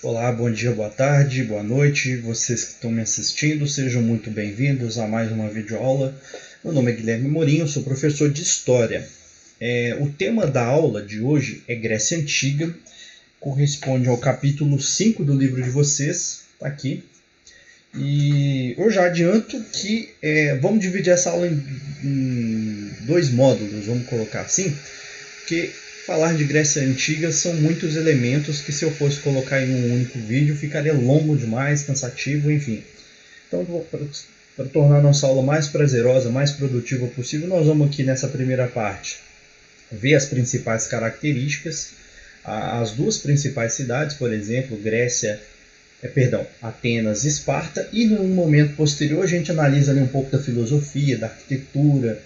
Olá, bom dia, boa tarde, boa noite. Vocês que estão me assistindo, sejam muito bem-vindos a mais uma videoaula. Meu nome é Guilherme Morinho, sou professor de História. O tema da aula de hoje é Grécia Antiga, corresponde ao capítulo 5 do livro de vocês, tá aqui. E eu já adianto que vamos dividir essa aula em dois módulos, vamos colocar assim, porque falar de Grécia Antiga são muitos elementos que, se eu fosse colocar em um único vídeo, ficaria longo demais, cansativo, enfim. Então, para tornar a nossa aula mais prazerosa, mais produtiva possível, nós vamos aqui nessa primeira parte ver as principais características, as duas principais cidades, por exemplo, Atenas e Esparta, e num momento posterior a gente analisa ali um pouco da filosofia, da arquitetura,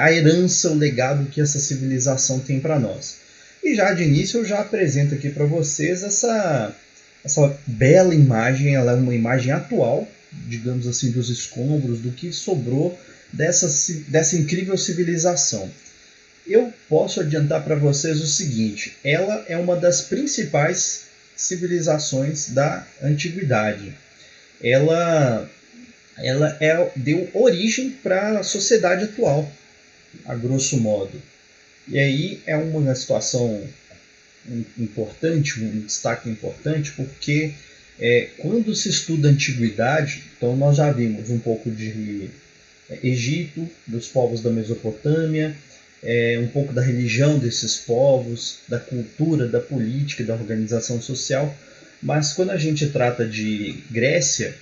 a herança, o legado que essa civilização tem para nós. E já de início eu já apresento aqui para vocês essa bela imagem, ela é uma imagem atual, digamos assim, dos escombros, do que sobrou dessa incrível civilização. Eu posso adiantar para vocês o seguinte, ela é uma das principais civilizações da antiguidade. Ela deu origem para a sociedade atual, a grosso modo. E aí é uma situação importante, um destaque importante, porque quando se estuda a antiguidade, então nós já vimos um pouco de Egito, dos povos da Mesopotâmia, um pouco da religião desses povos, da cultura, da política, da organização social, mas quando a gente trata de Grécia,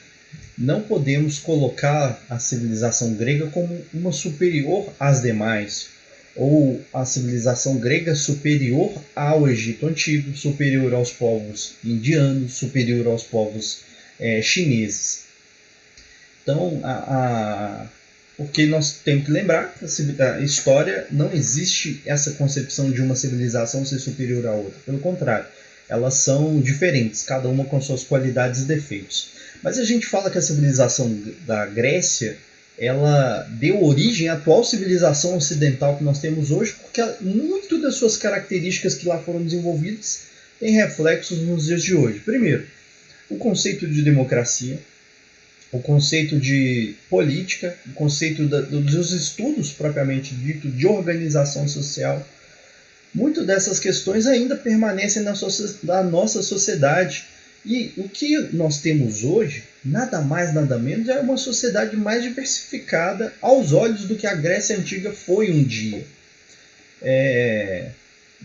não podemos colocar a civilização grega como uma superior às demais, ou a civilização grega superior ao Egito Antigo, superior aos povos indianos, superior aos povos chineses. Então, porque nós temos que lembrar que a história não existe essa concepção de uma civilização ser superior à outra. Pelo contrário, elas são diferentes, cada uma com suas qualidades e defeitos. Mas a gente fala que a civilização da Grécia ela deu origem à atual civilização ocidental que nós temos hoje, porque muito das suas características que lá foram desenvolvidas têm reflexos nos dias de hoje. Primeiro, o conceito de democracia, o conceito de política, o conceito dos estudos propriamente dito de organização social. Muitas dessas questões ainda permanecem na nossa sociedade. E o que nós temos hoje, nada mais, nada menos, é uma sociedade mais diversificada aos olhos do que a Grécia Antiga foi um dia.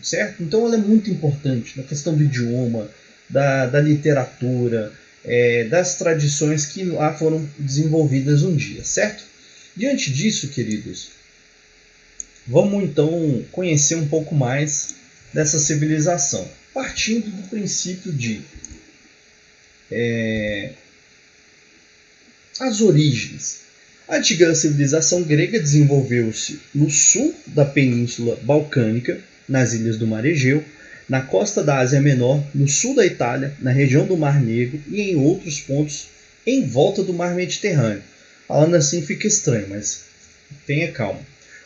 Certo? Então ela é muito importante na questão do idioma, da literatura, das tradições que lá foram desenvolvidas um dia, certo? Diante disso, queridos, vamos então conhecer um pouco mais dessa civilização, partindo do princípio de as origens. A antiga civilização grega desenvolveu-se no sul da Península Balcânica, nas ilhas do Mar Egeu, na costa da Ásia Menor, no sul da Itália, na região do Mar Negro e em outros pontos em volta do Mar Mediterrâneo. Falando assim fica estranho, mas tenha calma.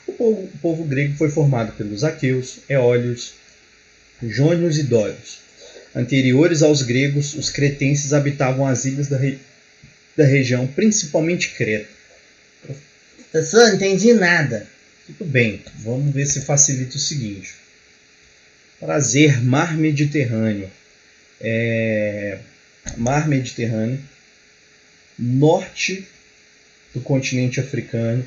O povo grego foi formado pelos aqueus, eólios, jônios e dórios. Anteriores aos gregos, os cretenses habitavam as ilhas da região, principalmente Creta. Professor, não entendi nada. Tudo bem, vamos ver se facilita o seguinte. Prazer, Mar Mediterrâneo. Mar Mediterrâneo, norte do continente africano.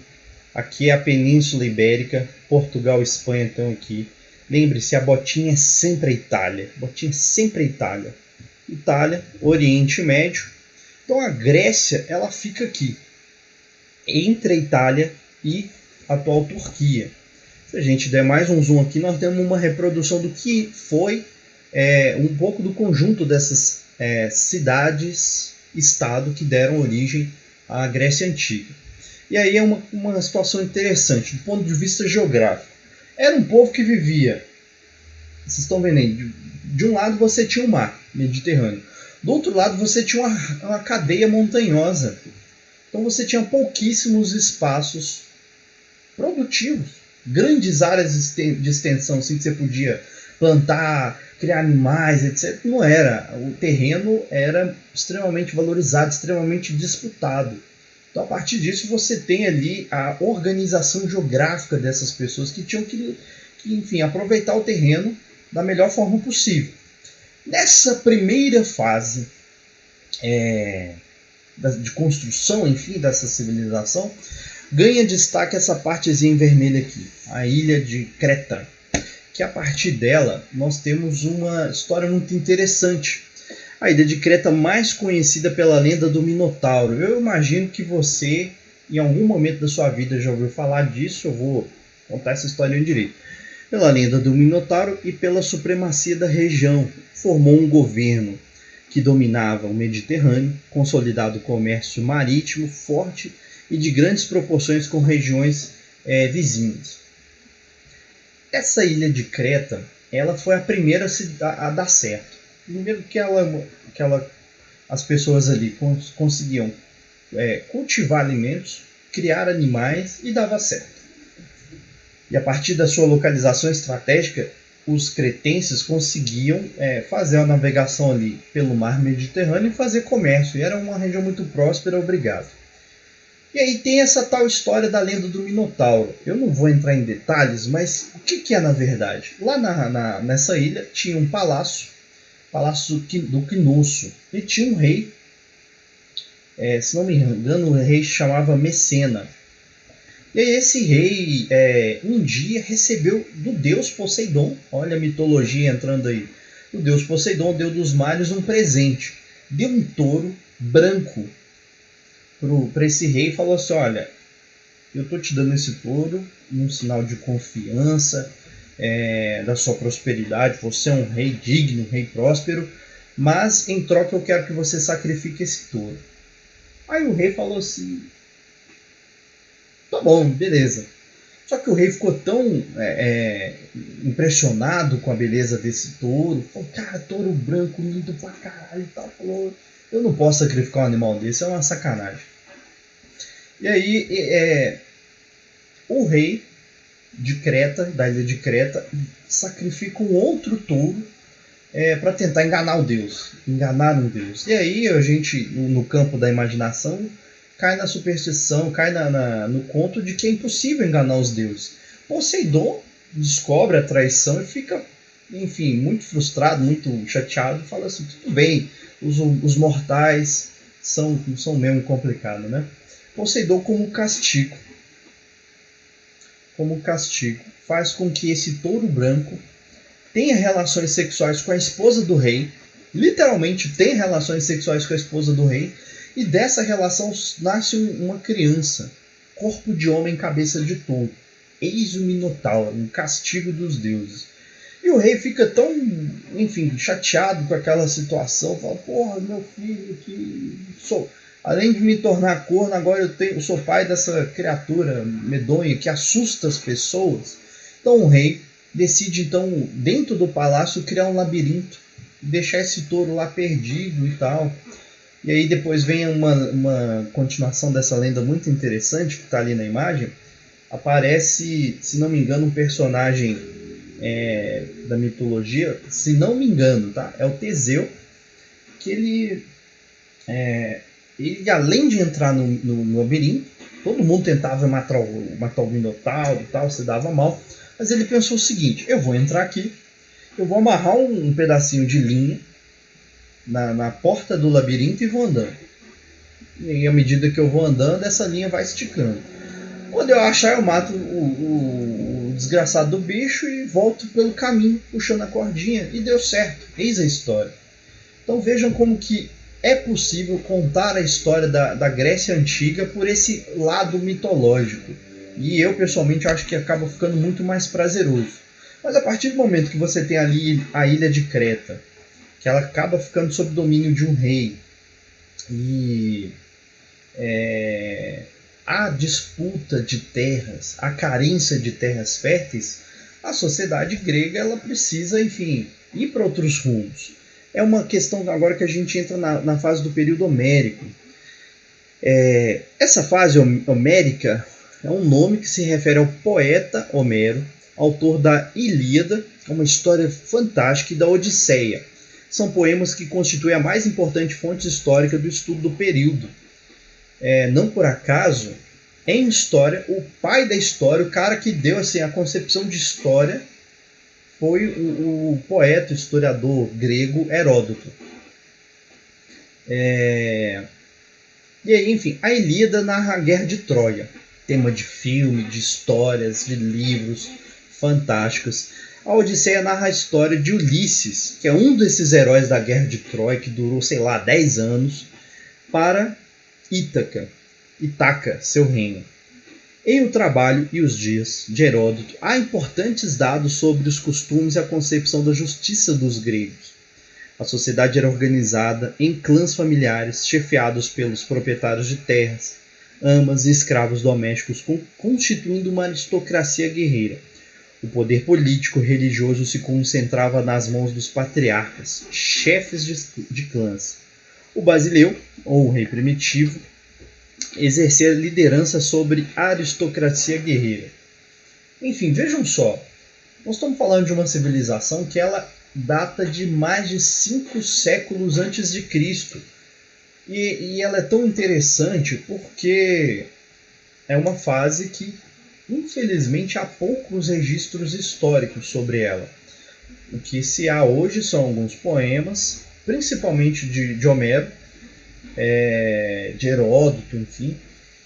Aqui é a Península Ibérica, Portugal e Espanha estão aqui. Lembre-se, a botinha é sempre a Itália. Botinha é sempre a Itália. Itália, Oriente Médio. Então a Grécia, ela fica aqui, entre a Itália e a atual Turquia. Se a gente der mais um zoom aqui, nós temos uma reprodução do que foi um pouco do conjunto dessas cidades-estado que deram origem à Grécia Antiga. E aí é uma situação interessante, do ponto de vista geográfico. Era um povo que vivia, vocês estão vendo aí, de um lado você tinha o mar Mediterrâneo, do outro lado você tinha uma cadeia montanhosa. Então você tinha pouquíssimos espaços produtivos, grandes áreas de extensão assim, que você podia plantar, criar animais, etc. Não era. O terreno era extremamente valorizado, extremamente disputado. Então, a partir disso, você tem ali a organização geográfica dessas pessoas que tinham que enfim, aproveitar o terreno da melhor forma possível. Nessa primeira fase de construção, enfim, dessa civilização, ganha destaque essa partezinha em vermelho aqui, a ilha de Creta, que a partir dela nós temos uma história muito interessante. A ilha de Creta, mais conhecida pela lenda do Minotauro. Eu imagino que você, em algum momento da sua vida, já ouviu falar disso. Eu vou contar essa história direito. Pela lenda do Minotauro e pela supremacia da região, formou um governo que dominava o Mediterrâneo, consolidado o comércio marítimo forte e de grandes proporções com regiões vizinhas. Essa ilha de Creta, ela foi a primeira a dar certo. Primeiro que as pessoas ali conseguiam cultivar alimentos, criar animais e dava certo. E a partir da sua localização estratégica, os cretenses conseguiam fazer a navegação ali pelo mar Mediterrâneo e fazer comércio. E era uma região muito próspera, obrigado. E aí tem essa tal história da lenda do Minotauro. Eu não vou entrar em detalhes, mas o que é na verdade? Lá nessa ilha tinha um palácio do Quinosso, e tinha um rei, se não me engano, o rei se chamava Mecena. E aí esse rei um dia recebeu do deus Poseidon, olha a mitologia entrando aí, o deus Poseidon, o deus dos mares, um presente. Deu um touro branco para esse rei e falou assim: olha, eu estou te dando esse touro num sinal de confiança, da sua prosperidade, você é um rei digno, um rei próspero, mas em troca eu quero que você sacrifique esse touro. Aí o rei falou assim: tá bom, beleza. Só que o rei ficou tão impressionado com a beleza desse touro, falou: cara, touro branco, lindo pra caralho e tal. Falou: eu não posso sacrificar um animal desse, é uma sacanagem. E aí o rei de Creta, da ilha de Creta, sacrifica um outro touro para tentar enganar um deus. E aí a gente, no campo da imaginação, cai na superstição, cai no conto de que é impossível enganar os deuses. Poseidon descobre a traição e fica, enfim, muito frustrado, muito chateado, fala assim: tudo bem, os mortais são mesmo complicados, né? Poseidon, como castigo, faz com que esse touro branco tenha relações sexuais com a esposa do rei, literalmente tem relações sexuais com a esposa do rei, e dessa relação nasce uma criança, corpo de homem, cabeça de touro. Eis o Minotauro, um castigo dos deuses. E o rei fica tão, enfim, chateado com aquela situação, fala: porra, meu filho, além de me tornar corno, agora eu sou pai dessa criatura medonha que assusta as pessoas. Então o rei decide, então, dentro do palácio, criar um labirinto, deixar esse touro lá perdido e tal. E aí depois vem uma continuação dessa lenda muito interessante, que está ali na imagem. Aparece, se não me engano, um personagem da mitologia, se não me engano, tá? É o Teseu, que ele além de entrar no labirinto, todo mundo tentava matar o Minotauro e tal, se dava mal, mas ele pensou o seguinte: eu vou entrar aqui, eu vou amarrar um pedacinho de linha na porta do labirinto e vou andando. E aí, à medida que eu vou andando, essa linha vai esticando. Quando eu achar, eu mato o desgraçado do bicho e volto pelo caminho, puxando a cordinha, e deu certo. Eis a história. Então vejam como que é possível contar a história da Grécia Antiga por esse lado mitológico. E eu, pessoalmente, acho que acaba ficando muito mais prazeroso. Mas a partir do momento que você tem ali a ilha de Creta, que ela acaba ficando sob domínio de um rei, e a disputa de terras, a carência de terras férteis, a sociedade grega ela precisa, enfim, ir para outros rumos. É uma questão agora que a gente entra na fase do período homérico. Essa fase homérica é um nome que se refere ao poeta Homero, autor da Ilíada, uma história fantástica, e da Odisseia. São poemas que constituem a mais importante fonte histórica do estudo do período. Não por acaso, em história, o pai da história, o cara que deu assim, a concepção de história, foi o poeta, historiador grego Heródoto. E aí, enfim, a Ilíada narra a Guerra de Troia. Tema de filme, de histórias, de livros fantásticos. A Odisseia narra a história de Ulisses, que é um desses heróis da Guerra de Troia, que durou, 10 anos, para Ítaca, seu reino. Em O Trabalho e os Dias, de Heródoto, há importantes dados sobre os costumes e a concepção da justiça dos gregos. A sociedade era organizada em clãs familiares, chefiados pelos proprietários de terras, amas e escravos domésticos, constituindo uma aristocracia guerreira. O poder político e religioso se concentrava nas mãos dos patriarcas, chefes de clãs. O basileu, ou o rei primitivo, exercia liderança sobre a aristocracia guerreira. Enfim, vejam só, nós estamos falando de uma civilização que ela data de mais de 5 séculos antes de Cristo. E ela é tão interessante porque é uma fase que, infelizmente, há poucos registros históricos sobre ela. O que se há hoje são alguns poemas, principalmente de Homero, de Heródoto, enfim,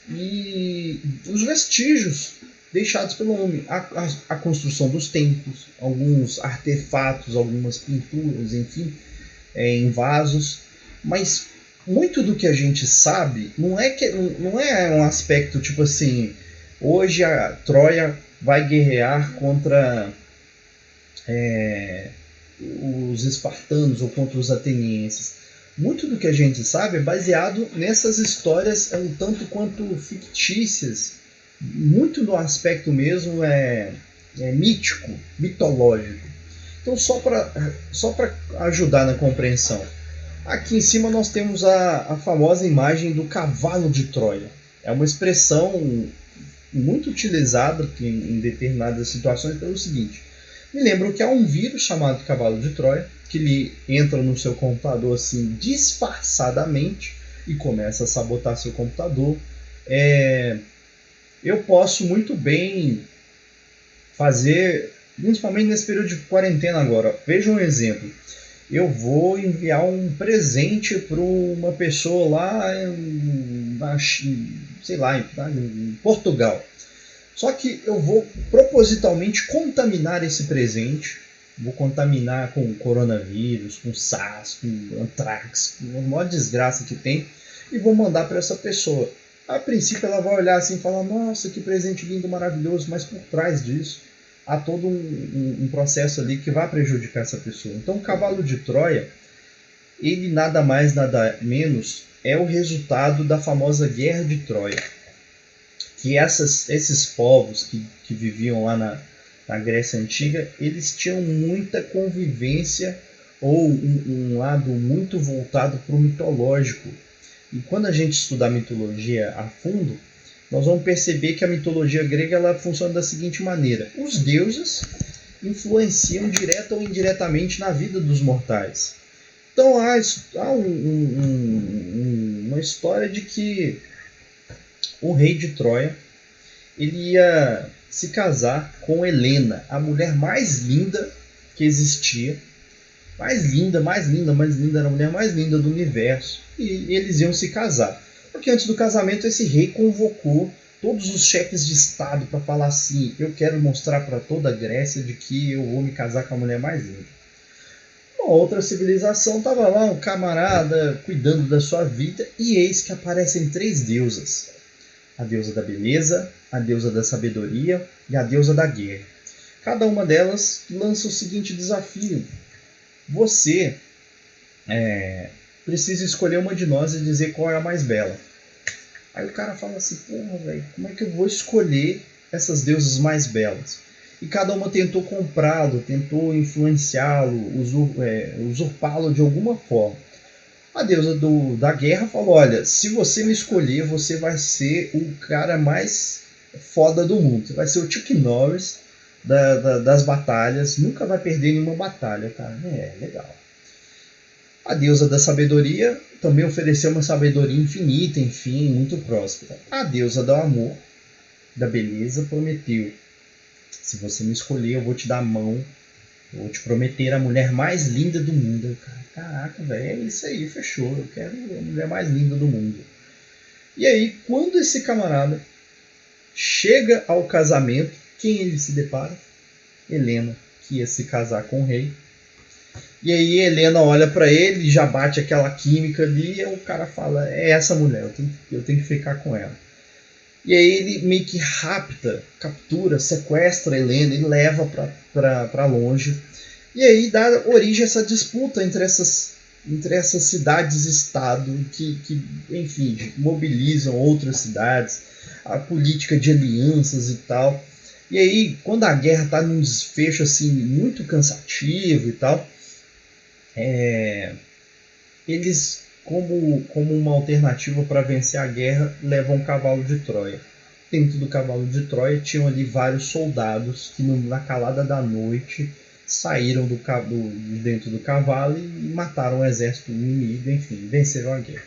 e os vestígios deixados pelo homem, a construção dos templos, alguns artefatos, algumas pinturas, enfim, em vasos, mas muito do que a gente sabe não é um aspecto tipo assim, hoje a Troia vai guerrear contra os espartanos ou contra os atenienses. Muito do que a gente sabe é baseado nessas histórias um tanto quanto fictícias. Muito do aspecto mesmo é mítico, mitológico. Então, só para ajudar na compreensão, aqui em cima nós temos a famosa imagem do cavalo de Troia. É uma expressão muito utilizada em determinadas situações pelo seguinte: me lembro que há um vírus chamado cavalo de Troia, que ele entra no seu computador assim disfarçadamente e começa a sabotar seu computador. Eu posso muito bem fazer, principalmente nesse período de quarentena agora. Veja um exemplo. Eu vou enviar um presente para uma pessoa lá em Portugal. Só que eu vou propositalmente contaminar esse presente. Vou contaminar com coronavírus, com SARS, com anthrax, com a maior desgraça que tem, e vou mandar para essa pessoa. A princípio ela vai olhar assim e falar: nossa, que presente lindo, maravilhoso, mas por trás disso há todo um processo ali que vai prejudicar essa pessoa. Então o cavalo de Troia, ele nada mais, nada menos é o resultado da famosa Guerra de Troia. Que esses povos que viviam lá na Grécia Antiga, eles tinham muita convivência ou um lado muito voltado para o mitológico. E quando a gente estudar mitologia a fundo, nós vamos perceber que a mitologia grega ela funciona da seguinte maneira: os deuses influenciam direta ou indiretamente na vida dos mortais. Então há uma história de que o rei de Troia ele ia se casar com Helena, a mulher mais linda que existia. Mais linda, era a mulher mais linda do universo. E eles iam se casar. Porque antes do casamento esse rei convocou todos os chefes de estado para falar assim: eu quero mostrar para toda a Grécia de que eu vou me casar com a mulher mais linda. Uma outra civilização estava lá, um camarada cuidando da sua vida, e eis que aparecem 3 deusas: a deusa da beleza, a deusa da sabedoria e a deusa da guerra. Cada uma delas lança o seguinte desafio: você precisa escolher uma de nós e dizer qual é a mais bela. Aí o cara fala assim: porra, velho, como é que eu vou escolher essas deusas mais belas? E cada uma tentou comprá-lo, tentou influenciá-lo, usurpá-lo de alguma forma. A deusa da guerra falou: olha, se você me escolher, você vai ser o cara mais foda do mundo. Você vai ser o Chuck Norris das batalhas, nunca vai perder nenhuma batalha, cara. Legal. A deusa da sabedoria também ofereceu uma sabedoria infinita, enfim, muito próspera. A deusa do amor, da beleza, prometeu: se você me escolher, eu vou te dar a mão, eu vou te prometer a mulher mais linda do mundo. Caraca, velho, é isso aí, fechou. Eu quero a mulher mais linda do mundo. E aí, quando esse camarada chega ao casamento, quem ele se depara? Helena, que ia se casar com o rei. E aí Helena olha pra ele, já bate aquela química ali, e o cara fala: é essa mulher, eu tenho que ficar com ela. E aí ele meio que rapta, captura, sequestra Helena e leva pra longe. E aí dá origem a essa disputa entre essas cidades-estado que, enfim, mobilizam outras cidades, a política de alianças e tal. E aí, quando a guerra está num desfecho assim, muito cansativo e tal, eles, como uma alternativa para vencer a guerra, levam um cavalo de Troia. Dentro do cavalo de Troia tinham ali vários soldados que, na calada da noite, saíram de dentro do cavalo e mataram o exército inimigo, enfim, venceram a guerra.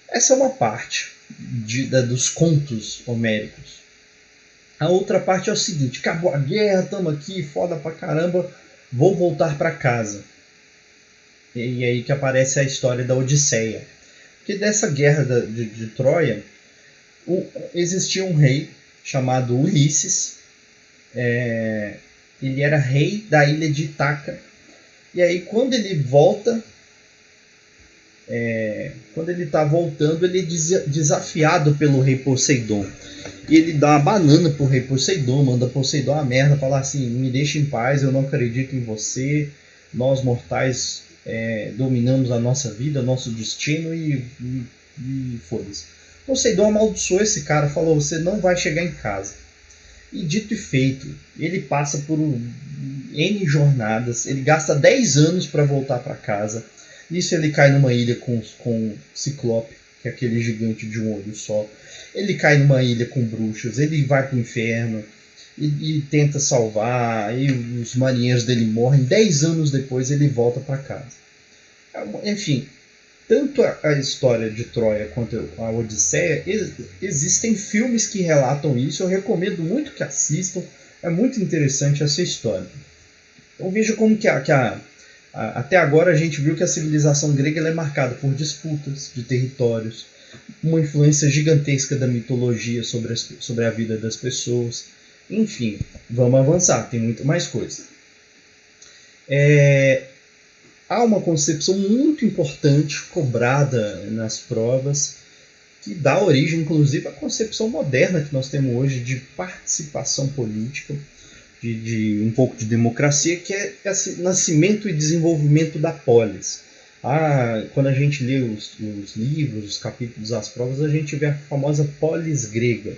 Essa é uma parte dos contos homéricos. A outra parte é o seguinte: acabou a guerra, estamos aqui, foda pra caramba, vou voltar para casa. E aí que aparece a história da Odisseia. Porque dessa guerra de Troia, existia um rei chamado Ulisses. Ele era rei da ilha de Ítaca. E aí quando ele volta, quando ele está voltando, ele é desafiado pelo rei Poseidon. E ele dá uma banana pro rei Poseidon, manda Poseidon a merda, fala assim: me deixa em paz, eu não acredito em você, nós mortais dominamos a nossa vida, nosso destino e foda-se. Poseidon amaldiçoou esse cara, falou: você não vai chegar em casa. E dito e feito, ele passa por N jornadas, ele gasta 10 anos para voltar para casa. Nisso ele cai numa ilha com Ciclope, que é aquele gigante de um olho só. Ele cai numa ilha com bruxas, ele vai pro inferno e tenta salvar, e os marinheiros dele morrem. 10 anos depois ele volta para casa. Enfim, tanto a história de Troia quanto a Odisseia, existem filmes que relatam isso. Eu recomendo muito que assistam, é muito interessante essa história. Então veja como que até agora a gente viu que a civilização grega é marcada por disputas de territórios, uma influência gigantesca da mitologia sobre a vida das pessoas. Enfim, vamos avançar, tem muito mais coisa. Há uma concepção muito importante, cobrada nas provas, que dá origem, inclusive, à concepção moderna que nós temos hoje de participação política, de um pouco de democracia, que é esse nascimento e desenvolvimento da polis. Quando a gente lê os livros, os capítulos das provas, a gente vê a famosa polis grega.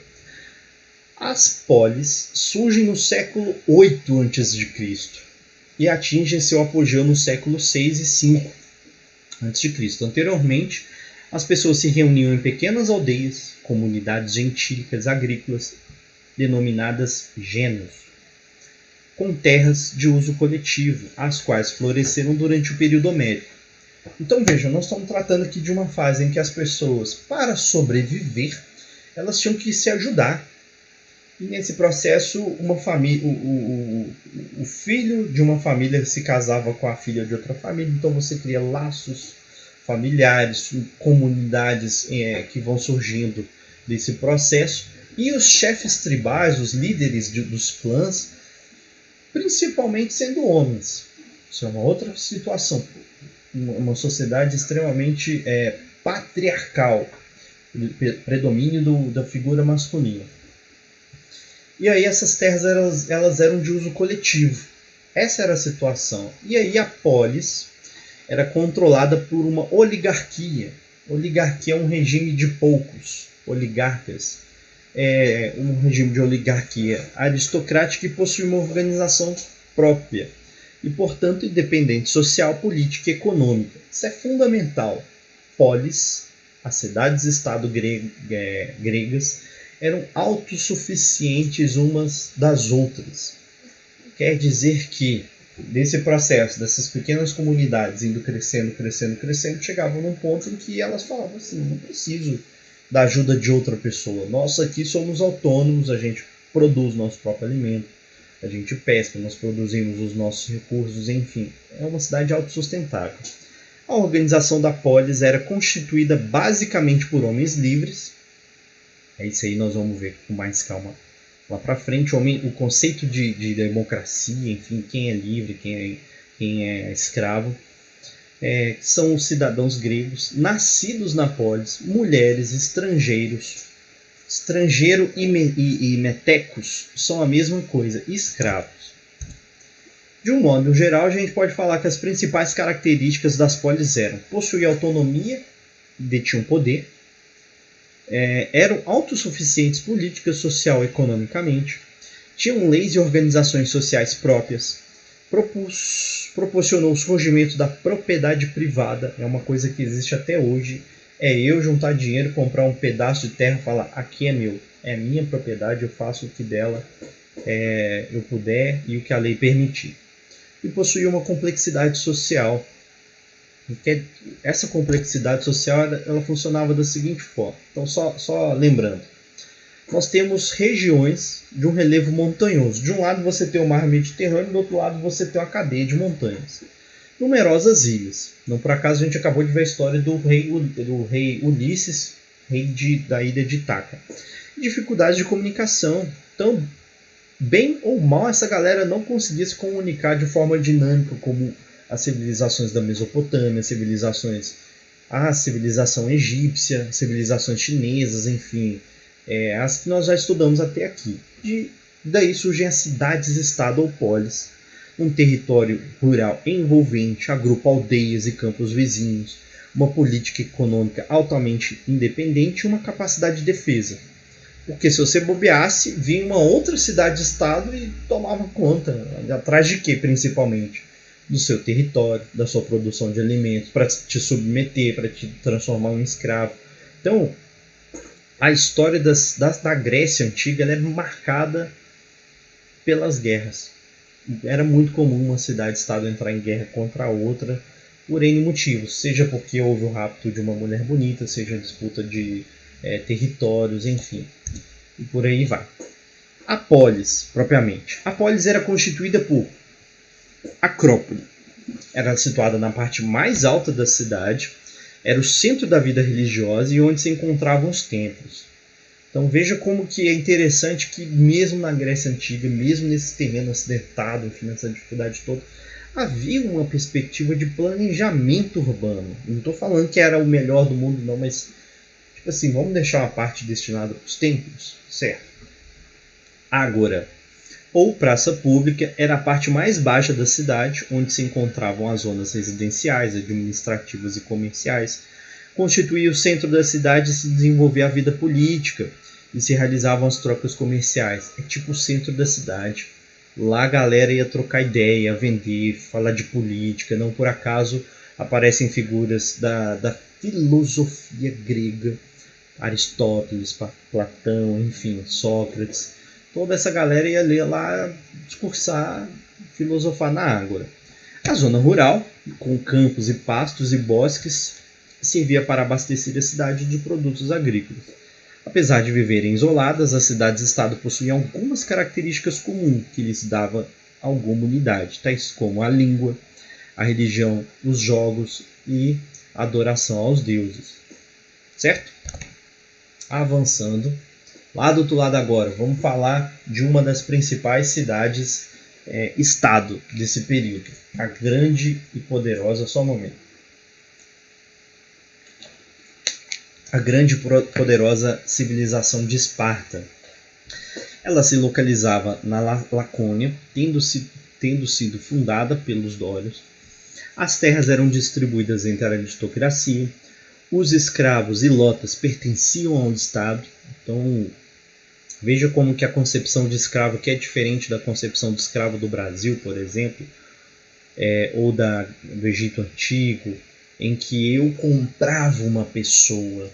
As polis surgem no século 8 a.C. e atingem seu apogeu no século 6 e 5 a.C. Anteriormente, as pessoas se reuniam em pequenas aldeias, comunidades gentílicas agrícolas, denominadas genos, com terras de uso coletivo, as quais floresceram durante o período homérico. Então vejam, nós estamos tratando aqui de uma fase em que as pessoas, para sobreviver, elas tinham que se ajudar. E nesse processo, o filho de uma família se casava com a filha de outra família, então você cria laços familiares, comunidades que vão surgindo desse processo. E os chefes tribais, os líderes dos clãs, principalmente sendo homens. Isso é uma outra situação. Uma sociedade extremamente patriarcal, predomínio da figura masculina. E aí essas terras elas eram de uso coletivo. Essa era a situação. E aí a polis era controlada por uma oligarquia. Oligarquia é um regime de poucos oligarcas. É um regime de oligarquia aristocrática que possui uma organização própria e, portanto, independente social, política e econômica. Isso é fundamental. Polis, as cidades-estado gregas, eram autossuficientes umas das outras. Quer dizer que, desse processo, dessas pequenas comunidades indo crescendo, crescendo, crescendo, chegavam num ponto em que elas falavam assim, não preciso da ajuda de outra pessoa. Nós aqui somos autônomos, a gente produz nosso próprio alimento, a gente pesca, nós produzimos os nossos recursos, enfim. É uma cidade autossustentável. A organização da polis era constituída basicamente por homens livres. É isso aí, nós vamos ver com mais calma lá para frente. O conceito de democracia, enfim, quem é livre, quem é escravo. São os cidadãos gregos, nascidos na polis, mulheres, estrangeiros. Estrangeiro e metecos são a mesma coisa, escravos. De um modo geral, a gente pode falar que as principais características das polis eram possuir autonomia, detinham poder, eram autossuficientes política, social e economicamente, tinham leis e organizações sociais próprias, proporcionou o surgimento da propriedade privada, é uma coisa que existe até hoje, eu juntar dinheiro, comprar um pedaço de terra e falar, aqui é meu, é minha propriedade, eu faço o que dela eu puder e o que a lei permitir. E possuía uma complexidade social. Essa complexidade social ela funcionava da seguinte forma. Então, só lembrando, nós temos regiões de um relevo montanhoso. De um lado você tem o mar Mediterrâneo, do outro lado você tem uma cadeia de montanhas. Numerosas ilhas. Não por acaso a gente acabou de ver a história do rei Ulisses, da ilha de Itaca. Dificuldades de comunicação. Então, bem ou mal, essa galera não conseguia se comunicar de forma dinâmica como as civilizações da Mesopotâmia, a civilização egípcia, civilizações chinesas, enfim, as que nós já estudamos até aqui. Daí surgem as cidades-estado ou polis, um território rural envolvente, agrupa aldeias e campos vizinhos, uma política econômica altamente independente e uma capacidade de defesa. Porque se você bobeasse, vinha uma outra cidade-estado e tomava conta. Atrás de quê, principalmente? Do seu território, da sua produção de alimentos, para te submeter, para te transformar em um escravo. Então, a história da Grécia Antiga ela é marcada pelas guerras. Era muito comum uma cidade-estado entrar em guerra contra a outra por N motivos. Seja porque houve o rapto de uma mulher bonita, seja a disputa de territórios, enfim. E por aí vai. A polis, propriamente. A polis era constituída por Acrópole. Era situada na parte mais alta da cidade, era o centro da vida religiosa e onde se encontravam os templos. Então veja como que é interessante que mesmo na Grécia Antiga, mesmo nesse terreno acidentado, enfim, nessa dificuldade toda, havia uma perspectiva de planejamento urbano. Não estou falando que era o melhor do mundo não, mas tipo assim, vamos deixar uma parte destinada para os templos, certo? Ágora, ou praça pública, era a parte mais baixa da cidade, onde se encontravam as zonas residenciais, administrativas e comerciais. Constituía o centro da cidade e se desenvolvia a vida política e se realizavam as trocas comerciais. É tipo o centro da cidade. Lá a galera ia trocar ideia, vender, falar de política. Não por acaso aparecem figuras da filosofia grega, Aristóteles, Platão, enfim, Sócrates. Toda essa galera ia ler lá, discursar, filosofar na Ágora. A zona rural, com campos e pastos e bosques, servia para abastecer a cidade de produtos agrícolas. Apesar de viverem isoladas, as cidades-estado possuíam algumas características comuns que lhes davam alguma unidade, tais como a língua, a religião, os jogos e a adoração aos deuses. Certo? Avançando. Lá do outro lado agora, vamos falar de uma das principais cidades-estado desse período. A grande e poderosa, só um momento. A grande e poderosa civilização de Esparta. Ela se localizava na Lacônia, tendo sido fundada pelos dórios. As terras eram distribuídas entre a aristocracia. Os escravos e lotas pertenciam ao Estado. Então, veja como que a concepção de escravo, que é diferente da concepção de escravo do Brasil, por exemplo, ou do Egito Antigo, em que eu comprava uma pessoa.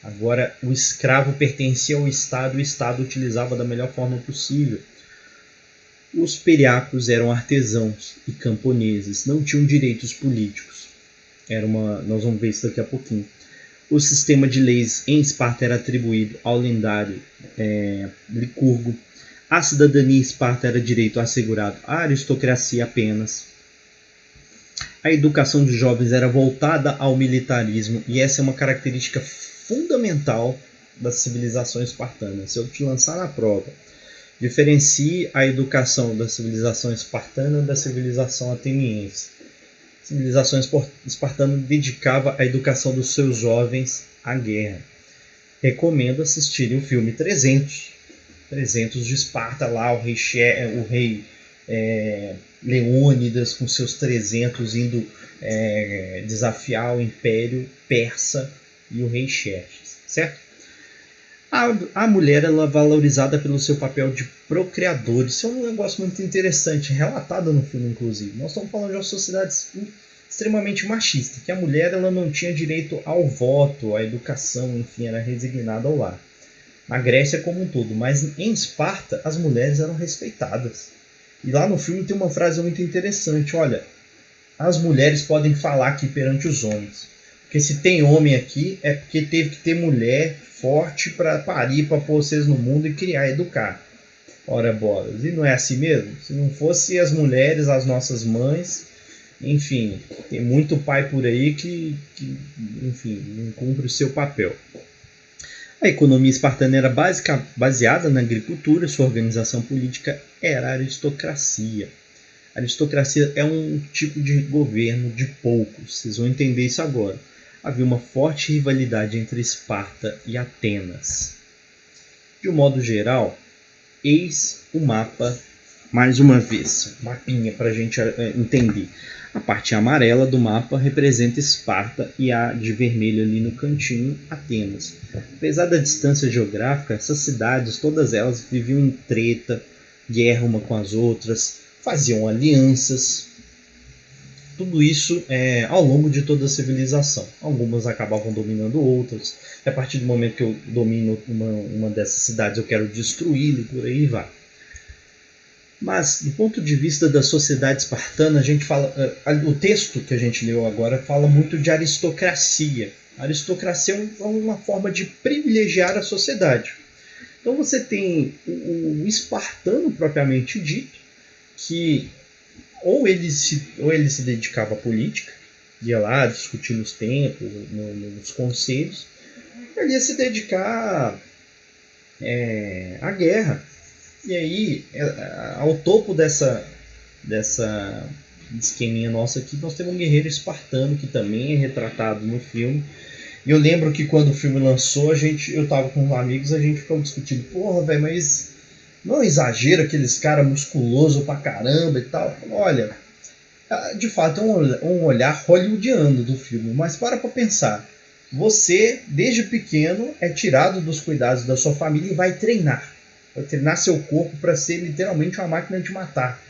Agora, o escravo pertencia ao Estado e o Estado utilizava da melhor forma possível. Os periapos eram artesãos e camponeses, não tinham direitos políticos. Nós vamos ver isso daqui a pouquinho. O sistema de leis em Esparta era atribuído ao lendário Licurgo. A cidadania em Esparta era direito assegurado à aristocracia apenas. A educação de jovens era voltada ao militarismo, e essa é uma característica fundamental das civilizações espartanas. Se eu te lançar na prova, diferencie a educação da civilização espartana da civilização ateniense. A civilização espartana dedicava a educação dos seus jovens à guerra. Recomendo assistirem o filme 300 de Esparta, lá o rei Leônidas com seus 300 indo desafiar o Império Persa e o rei Xerxes, certo? A mulher ela é valorizada pelo seu papel de procriador. Isso é um negócio muito interessante, relatado no filme, inclusive. Nós estamos falando de uma sociedade extremamente machista, que a mulher ela não tinha direito ao voto, à educação, enfim, era resignada ao lar. Na Grécia como um todo, mas em Esparta as mulheres eram respeitadas. E lá no filme tem uma frase muito interessante, olha, as mulheres podem falar aqui perante os homens, porque se tem homem aqui é porque teve que ter mulher forte para parir, para pôr vocês no mundo e criar, educar. Ora bolas, e não é assim mesmo? Se não fosse as mulheres, as nossas mães, enfim, tem muito pai por aí que enfim, não cumpre o seu papel. A economia espartana era baseada na agricultura, sua organização política era a aristocracia. A aristocracia é um tipo de governo de poucos, vocês vão entender isso agora. Havia uma forte rivalidade entre Esparta e Atenas. De um modo geral, eis o mapa, mais uma vez, mapinha para a gente entender. A parte amarela do mapa representa Esparta e a de vermelho ali no cantinho, Atenas. Apesar da distância geográfica, essas cidades, todas elas viviam em treta, guerra uma com as outras, faziam alianças. Tudo isso ao longo de toda a civilização. Algumas acabavam dominando outras. E a partir do momento que eu domino uma dessas cidades, eu quero destruí-la e por aí vai. Mas, do ponto de vista da sociedade espartana, a gente fala, o texto que a gente leu agora fala muito de aristocracia. A aristocracia é uma forma de privilegiar a sociedade. Então você tem o espartano propriamente dito, que ou ele se dedicava à política, ia lá discutir nos templos, nos conselhos, ele ia se dedicar à guerra. E aí, ao topo dessa esqueminha nossa aqui, nós temos um guerreiro espartano, que também é retratado no filme. E eu lembro que quando o filme lançou, eu tava com uns amigos, a gente ficou discutindo, porra, velho, mas não exagera aqueles caras musculosos pra caramba e tal. Olha, de fato é um olhar hollywoodiano do filme, mas para pensar. Você, desde pequeno, é tirado dos cuidados da sua família e vai treinar seu corpo para ser literalmente uma máquina de matar.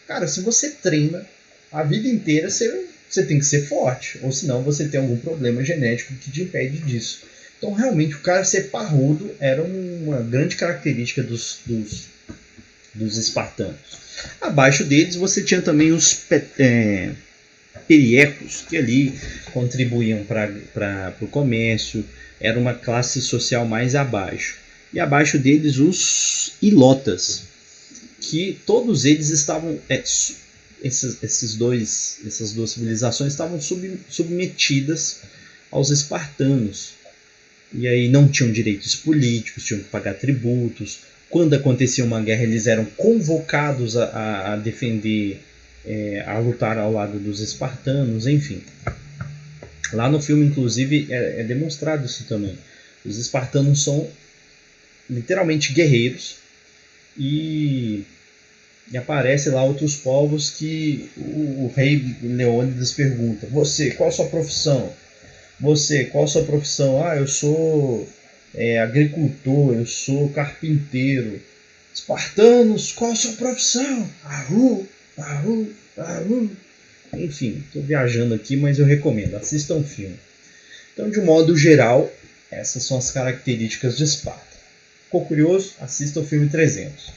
Cara, se você treina a vida inteira, você tem que ser forte, ou senão você tem algum problema genético que te impede disso. Então, realmente, o cara ser parrudo era uma grande característica dos espartanos. Abaixo deles, você tinha também os periecos, que ali contribuíam para o comércio, era uma classe social mais abaixo. E abaixo deles os ilotas, que todos eles estavam, essas duas civilizações estavam submetidas aos espartanos. E aí não tinham direitos políticos, tinham que pagar tributos. Quando acontecia uma guerra, eles eram convocados a defender, a lutar ao lado dos espartanos, enfim. Lá no filme, inclusive, é demonstrado isso também. Os espartanos são literalmente guerreiros, e aparecem lá outros povos que o rei Leônidas pergunta: você, qual a sua profissão? Você, qual a sua profissão? Eu sou agricultor, eu sou carpinteiro. Espartanos, qual a sua profissão? Ahu, ahu, ahu. Enfim, estou viajando aqui, mas eu recomendo, assistam o filme. Então, de um modo geral, essas são as características de Esparta. Ficou curioso? Assista o filme 300.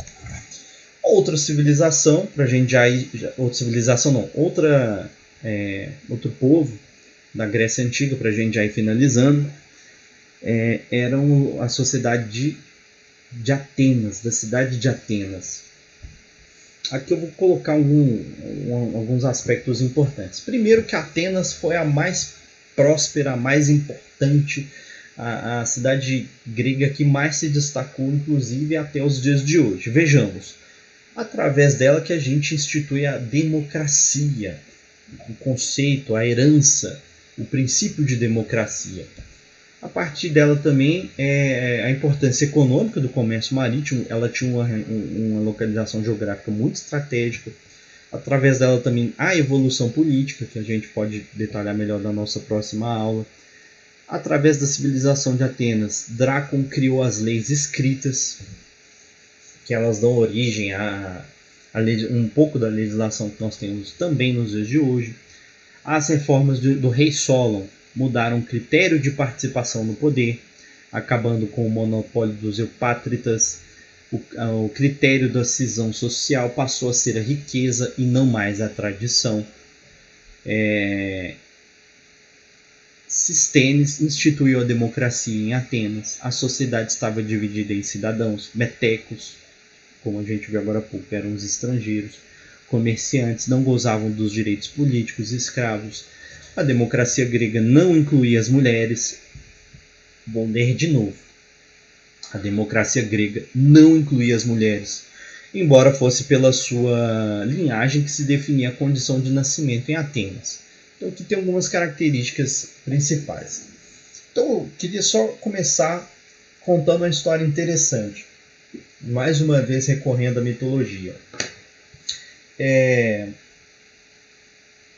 Outra civilização, pra gente já ir, outra civilização não, outro povo da Grécia Antiga, pra gente já ir finalizando, era a sociedade de Atenas, da cidade de Atenas. Aqui eu vou colocar alguns aspectos importantes. Primeiro, que Atenas foi a mais próspera, a mais importante, a cidade grega que mais se destacou, inclusive até os dias de hoje. Vejamos, através dela que a gente institui a democracia, o conceito, a herança, o princípio de democracia. A partir dela também a importância econômica do comércio marítimo, ela tinha uma localização geográfica muito estratégica. Através dela também a evolução política, que a gente pode detalhar melhor na nossa próxima aula. Através da civilização de Atenas, Drácon criou as leis escritas, que elas dão origem a um pouco da legislação que nós temos também nos dias de hoje. As reformas do rei Solon mudaram o critério de participação no poder, acabando com o monopólio dos eupátritas. O critério da cisão social passou a ser a riqueza e não mais a tradição. Sistênes instituiu a democracia em Atenas. A sociedade estava dividida em cidadãos, metecos, como a gente viu agora há pouco, eram os estrangeiros. Comerciantes não gozavam dos direitos políticos, escravos. A democracia grega não incluía as mulheres. Vou ler de novo. A democracia grega não incluía as mulheres, embora fosse pela sua linhagem que se definia a condição de nascimento em Atenas. Então aqui tem algumas características principais. Então eu queria só começar contando uma história interessante, mais uma vez recorrendo à mitologia.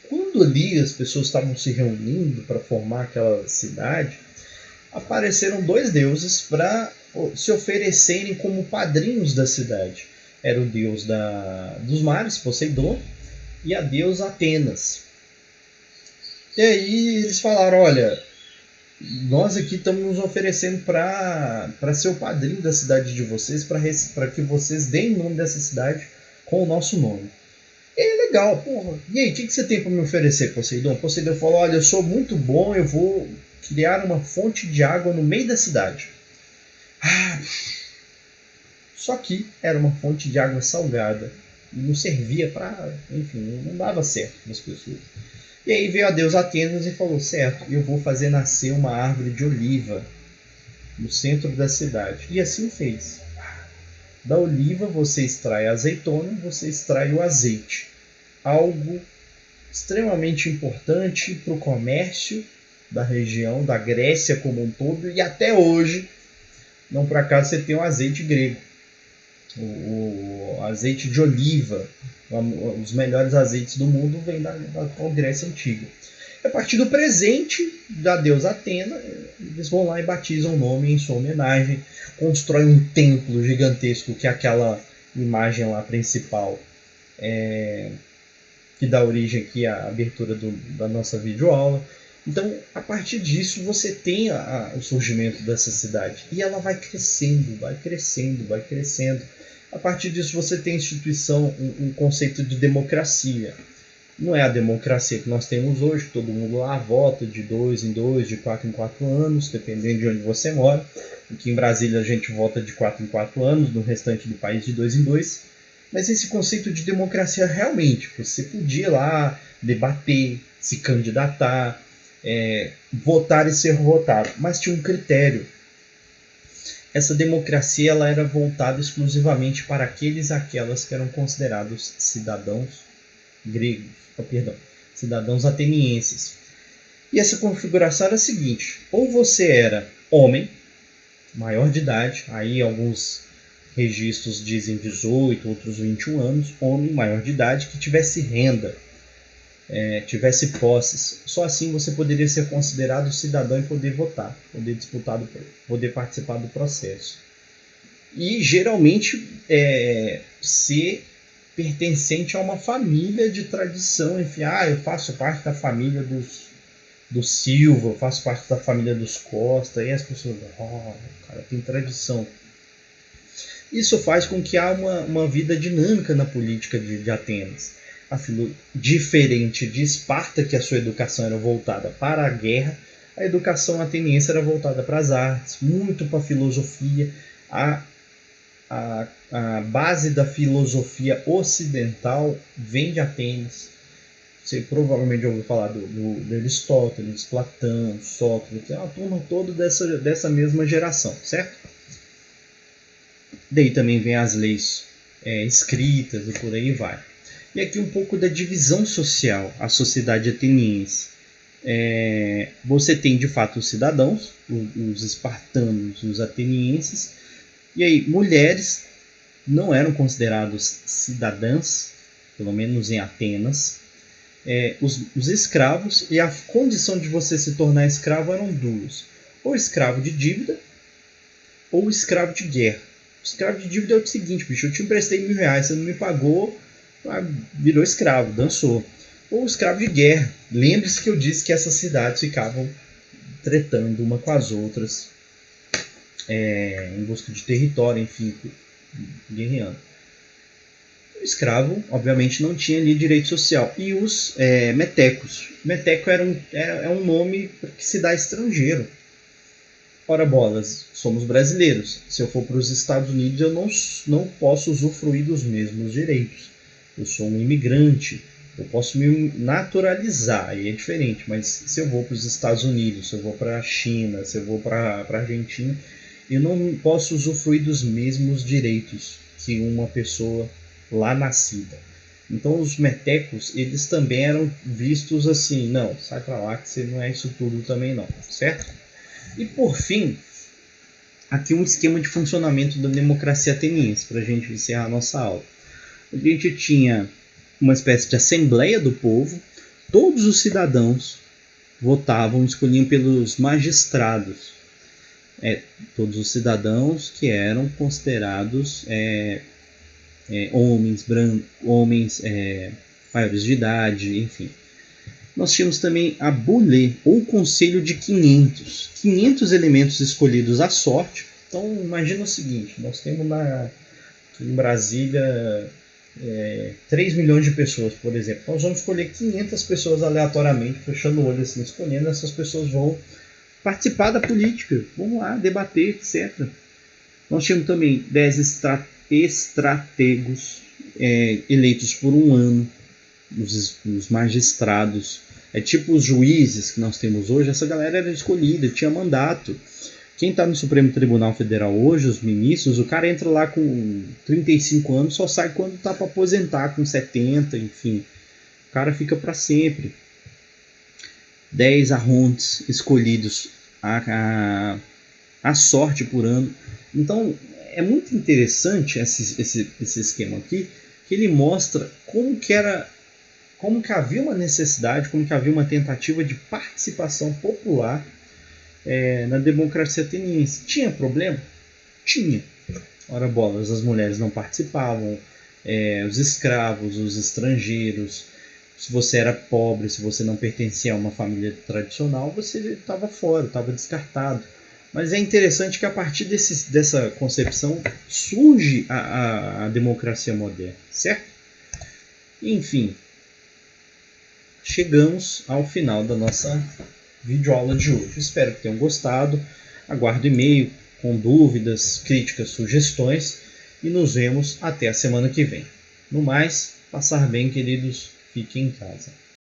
Quando ali as pessoas estavam se reunindo para formar aquela cidade, apareceram dois deuses para se oferecerem como padrinhos da cidade. Era o deus dos mares, Poseidon, e a deusa Atenas. E aí eles falaram, olha, nós aqui estamos nos oferecendo para ser o padrinho da cidade de vocês, para que vocês deem o nome dessa cidade com o nosso nome. E legal, porra. E aí, o que você tem para me oferecer, Poseidon? Poseidon falou, olha, eu sou muito bom, eu vou criar uma fonte de água no meio da cidade. Só que era uma fonte de água salgada. E não servia para... Enfim, não dava certo para as pessoas. E aí veio a deusa Atenas e falou, certo, eu vou fazer nascer uma árvore de oliva no centro da cidade. E assim fez. Da oliva você extrai a azeitona, você extrai o azeite. Algo extremamente importante para o comércio da região, da Grécia como um todo, e até hoje, não por acaso, você tem o azeite grego, o azeite de oliva. Os melhores azeites do mundo vêm da Grécia Antiga. A partir do presente da deusa Atena, eles vão lá e batizam o nome em sua homenagem, constroem um templo gigantesco, que é aquela imagem lá principal, que dá origem aqui à abertura da nossa videoaula. Então, a partir disso, você tem o surgimento dessa cidade. E ela vai crescendo, vai crescendo, vai crescendo. A partir disso, você tem a instituição, um conceito de democracia. Não é a democracia que nós temos hoje, que todo mundo lá vota de 2 em 2, de 4 em 4 anos, dependendo de onde você mora. Aqui em Brasília a gente vota de 4 em 4 anos, no restante do país de 2 em 2. Mas esse conceito de democracia realmente, você podia lá debater, se candidatar, votar e ser votado, mas tinha um critério. Essa democracia ela era voltada exclusivamente para aqueles e aquelas que eram considerados cidadãos gregos, cidadãos atenienses. E essa configuração era a seguinte: ou você era homem, maior de idade, aí alguns registros dizem 18, outros 21 anos, homem maior de idade, que tivesse renda, tivesse posses. Só assim você poderia ser considerado cidadão e poder votar, poder participar do processo. E geralmente ser pertencente a uma família de tradição. Enfim, eu faço parte da família dos Silva, eu faço parte da família dos Costa, e as pessoas, o cara tem tradição. Isso faz com que há uma vida dinâmica na política de Atenas. Diferente de Esparta, que a sua educação era voltada para a guerra, a educação ateniense era voltada para as artes, muito para a filosofia. A base da filosofia ocidental vem de Atenas. Você provavelmente já ouviu falar do Aristóteles, Platão, Sócrates, a turma toda dessa mesma geração, certo? Daí também vem as leis escritas e por aí vai. E aqui um pouco da divisão social, a sociedade ateniense. Você tem de fato os cidadãos, os espartanos, os atenienses, e aí mulheres não eram consideradas cidadãs, pelo menos em Atenas. Os escravos, e a condição de você se tornar escravo eram duas: ou escravo de dívida ou escravo de guerra. O escravo de dívida é o seguinte: bicho, eu te emprestei R$1.000, você não me pagou, virou escravo, dançou. Ou escravo de guerra. Lembre-se que eu disse que essas cidades ficavam tretando uma com as outras, em busca de território, enfim, guerreando. O escravo, obviamente, não tinha ali direito social. E os metecos. Meteco é um nome que se dá estrangeiro. Ora bolas, somos brasileiros. Se eu for para os Estados Unidos, eu não posso usufruir dos mesmos direitos. Eu sou um imigrante. Eu posso me naturalizar, aí é diferente. Mas se eu vou para os Estados Unidos, se eu vou para a China, se eu vou para a Argentina, eu não posso usufruir dos mesmos direitos que uma pessoa lá nascida. Então os metecos, eles também eram vistos assim: não, sai pra lá que você não é isso tudo também não, certo? E por fim, aqui um esquema de funcionamento da democracia ateniense, para a gente encerrar a nossa aula. A gente tinha uma espécie de assembleia do povo, todos os cidadãos votavam, escolhiam pelos magistrados. Todos os cidadãos que eram considerados homens maiores de idade, enfim. Nós tínhamos também a Bulê, ou Conselho de 500 elementos escolhidos à sorte. Então, imagina o seguinte: nós temos em Brasília 3 milhões de pessoas, por exemplo. Nós vamos escolher 500 pessoas aleatoriamente, fechando o olho assim, escolhendo. Essas pessoas vão participar da política, vão lá debater, etc. Nós tínhamos também 10 estrategos eleitos por um ano, os magistrados. É tipo os juízes que nós temos hoje. Essa galera era escolhida, tinha mandato. Quem está no Supremo Tribunal Federal hoje, os ministros, o cara entra lá com 35 anos, só sai quando está para aposentar, com 70, enfim. O cara fica para sempre. 10 arrontes escolhidos à sorte por ano. Então, é muito interessante esse esquema aqui, que ele mostra como que havia uma necessidade, como que havia uma tentativa de participação popular na democracia ateniense. Tinha problema? Tinha. Ora bolas, as mulheres não participavam, os escravos, os estrangeiros. Se você era pobre, se você não pertencia a uma família tradicional, você estava fora, estava descartado. Mas é interessante que a partir dessa concepção surge a democracia moderna, certo? Enfim, chegamos ao final da nossa videoaula de hoje. Espero que tenham gostado. Aguardo e-mail com dúvidas, críticas, sugestões e nos vemos até a semana que vem. No mais, passar bem, queridos. Fiquem em casa.